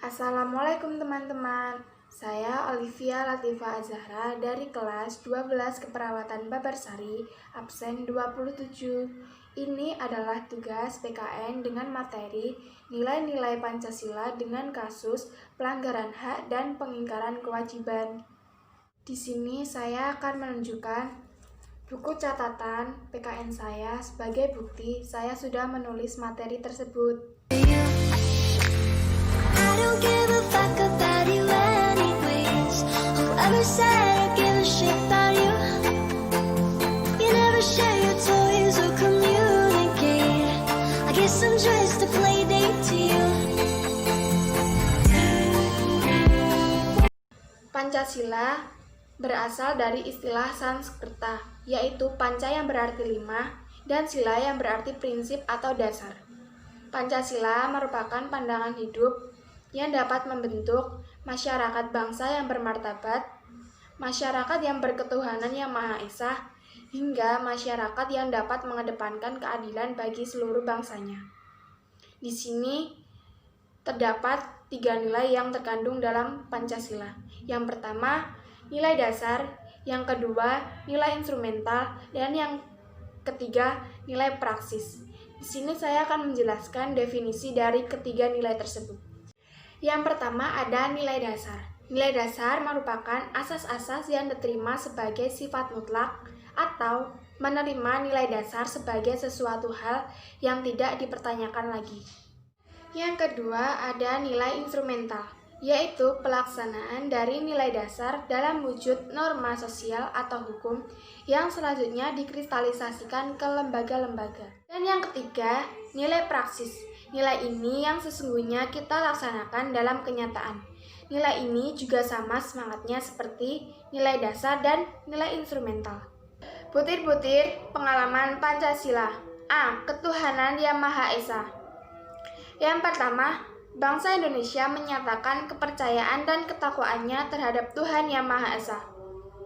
Assalamualaikum teman-teman. Saya Olivia Latifa Azahra dari kelas 12 Keperawatan Babarsari, absen 27. Ini adalah tugas PKN dengan materi nilai-nilai Pancasila dengan kasus pelanggaran hak dan pengingkaran kewajiban. Di sini saya akan menunjukkan buku catatan PKN saya sebagai bukti saya sudah menulis materi tersebut. Pancasila berasal dari istilah Sanskerta, yaitu panca yang berarti 5 dan sila yang berarti prinsip atau dasar. Pancasila merupakan pandangan hidup yang dapat membentuk masyarakat bangsa yang bermartabat, masyarakat yang berketuhanan yang Maha Esa, hingga masyarakat yang dapat mengedepankan keadilan bagi seluruh bangsanya. Di sini terdapat 3 nilai yang terkandung dalam Pancasila. Yang pertama, nilai dasar, yang kedua, nilai instrumental, dan yang ketiga, nilai praksis. Di sini saya akan menjelaskan definisi dari ketiga nilai tersebut. Yang pertama ada nilai dasar. Nilai dasar merupakan asas-asas yang diterima sebagai sifat mutlak atau menerima nilai dasar sebagai sesuatu hal yang tidak dipertanyakan lagi. Yang kedua ada nilai instrumental, yaitu pelaksanaan dari nilai dasar dalam wujud norma sosial atau hukum yang selanjutnya dikristalisasikan ke lembaga-lembaga. Dan yang ketiga, nilai praksis. Nilai ini yang sesungguhnya kita laksanakan dalam kenyataan. Nilai ini juga sama semangatnya seperti nilai dasar dan nilai instrumental. Butir-butir pengalaman Pancasila. A. Ketuhanan yang Maha Esa. Yang pertama, bangsa Indonesia menyatakan kepercayaan dan ketakwaannya terhadap Tuhan Yang Maha Esa.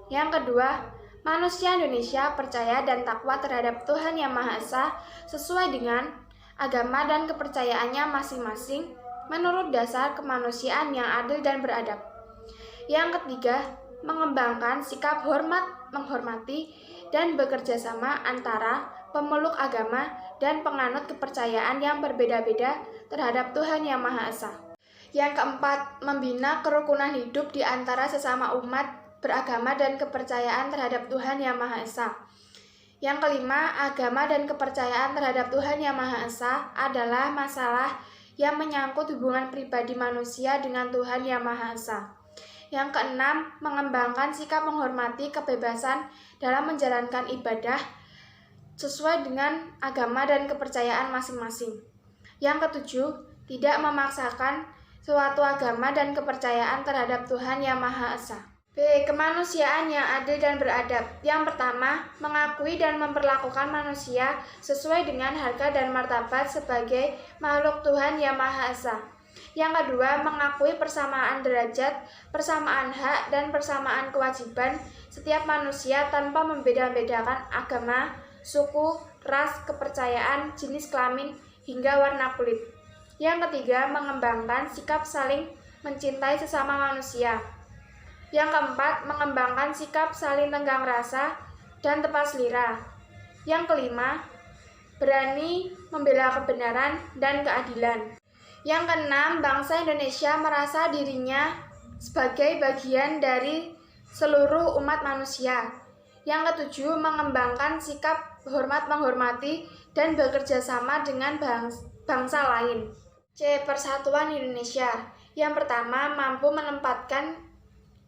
Yang kedua, manusia Indonesia percaya dan takwa terhadap Tuhan Yang Maha Esa sesuai dengan agama dan kepercayaannya masing-masing menurut dasar kemanusiaan yang adil dan beradab. Yang ketiga, mengembangkan sikap hormat, menghormati, dan bekerja sama antara pemeluk agama dan penganut kepercayaan yang berbeda-beda terhadap Tuhan Yang Maha Esa. Yang keempat, membina kerukunan hidup di antara sesama umat beragama dan kepercayaan terhadap Tuhan Yang Maha Esa. Yang kelima, agama dan kepercayaan terhadap Tuhan Yang Maha Esa adalah masalah yang menyangkut hubungan pribadi manusia dengan Tuhan Yang Maha Esa. Yang keenam, mengembangkan sikap menghormati kebebasan dalam menjalankan ibadah sesuai dengan agama dan kepercayaan masing-masing. Yang ketujuh, tidak memaksakan suatu agama dan kepercayaan terhadap Tuhan Yang Maha Esa. B. Kemanusiaan yang adil dan beradab. Yang pertama, mengakui dan memperlakukan manusia sesuai dengan harga dan martabat sebagai makhluk Tuhan Yang Maha Esa. Yang kedua, mengakui persamaan derajat, persamaan hak, dan persamaan kewajiban setiap manusia tanpa membeda-bedakan agama, suku, ras, kepercayaan, jenis kelamin, hingga warna kulit. Yang ketiga, mengembangkan sikap saling mencintai sesama manusia. Yang keempat, mengembangkan sikap saling tenggang rasa dan tepat selera. Yang kelima, berani membela kebenaran dan keadilan. Yang keenam, bangsa Indonesia merasa dirinya sebagai bagian dari seluruh umat manusia. Yang ketujuh, mengembangkan sikap hormat menghormati dan bekerja sama dengan bangsa lain. C. Persatuan Indonesia. Yang pertama, mampu menempatkan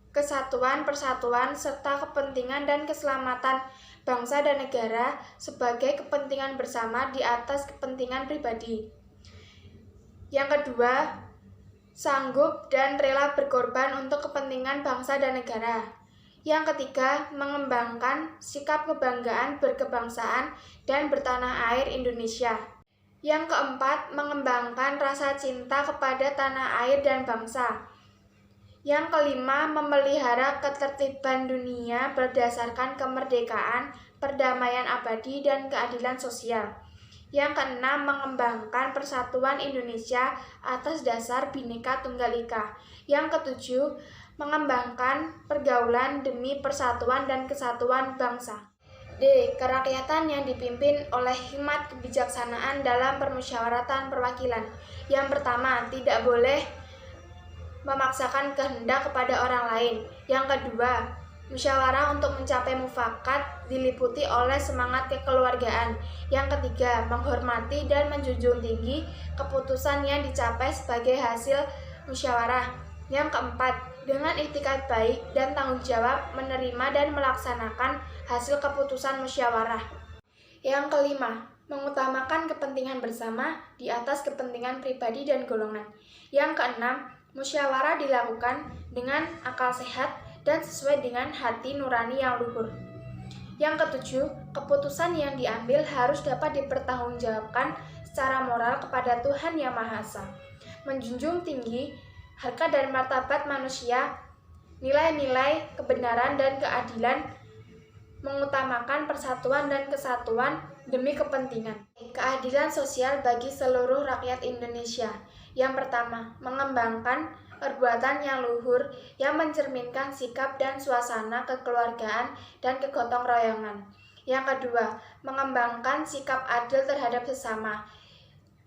kesatuan, persatuan, serta kepentingan dan keselamatan bangsa dan negara sebagai kepentingan bersama di atas kepentingan pribadi. Yang kedua, sanggup dan rela berkorban untuk kepentingan bangsa dan negara. Yang ketiga, mengembangkan sikap kebanggaan berkebangsaan dan bertanah air Indonesia. Yang keempat, mengembangkan rasa cinta kepada tanah air dan bangsa. Yang kelima, memelihara ketertiban dunia berdasarkan kemerdekaan, perdamaian abadi, dan keadilan sosial. Yang keenam, mengembangkan persatuan Indonesia atas dasar Bhinneka Tunggal Ika. Yang ketujuh, mengembangkan pergaulan demi persatuan dan kesatuan bangsa. D. Kerakyatan yang dipimpin oleh hikmat kebijaksanaan dalam permusyawaratan perwakilan. Yang pertama, tidak boleh memaksakan kehendak kepada orang lain. Yang kedua, musyawarah untuk mencapai mufakat diliputi oleh semangat kekeluargaan. Yang ketiga, menghormati dan menjunjung tinggi keputusan yang dicapai sebagai hasil musyawarah. Yang keempat, dengan iktikad baik dan tanggung jawab menerima dan melaksanakan hasil keputusan musyawarah. Yang kelima, mengutamakan kepentingan bersama di atas kepentingan pribadi dan golongan. Yang keenam, musyawarah dilakukan dengan akal sehat dan sesuai dengan hati nurani yang luhur. Yang ketujuh, keputusan yang diambil harus dapat dipertanggungjawabkan secara moral kepada Tuhan Yang Maha Esa. Menjunjung tinggi harkat dan martabat manusia, nilai-nilai kebenaran dan keadilan, mengutamakan persatuan dan kesatuan demi kepentingan keadilan sosial bagi seluruh rakyat Indonesia. Yang pertama, mengembangkan perbuatan yang luhur yang mencerminkan sikap dan suasana kekeluargaan dan kegotong royongan. Yang kedua, mengembangkan sikap adil terhadap sesama.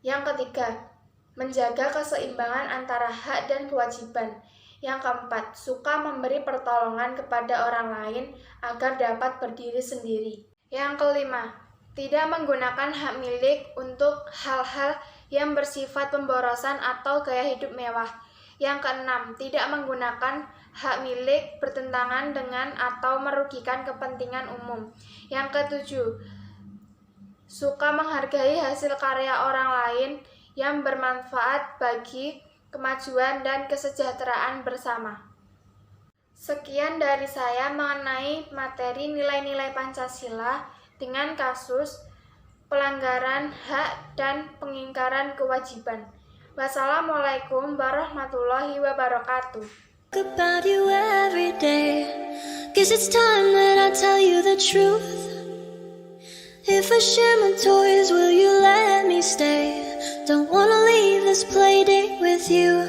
Yang ketiga, menjaga keseimbangan antara hak dan kewajiban. Yang keempat, suka memberi pertolongan kepada orang lain agar dapat berdiri sendiri. Yang kelima, tidak menggunakan hak milik untuk hal-hal yang bersifat pemborosan atau gaya hidup mewah. Yang keenam, tidak menggunakan hak milik bertentangan dengan atau merugikan kepentingan umum. Yang ketujuh, suka menghargai hasil karya orang lain yang bermanfaat bagi kemajuan dan kesejahteraan bersama. Sekian dari saya mengenai materi nilai-nilai Pancasila dengan kasus pelanggaran hak dan pengingkaran kewajiban. Wassalamualaikum warahmatullahi wabarakatuh. About you every day. Guess it's time that I tell you the truth. If I share my toys, will you let me stay? Don't wanna leave this play date with you.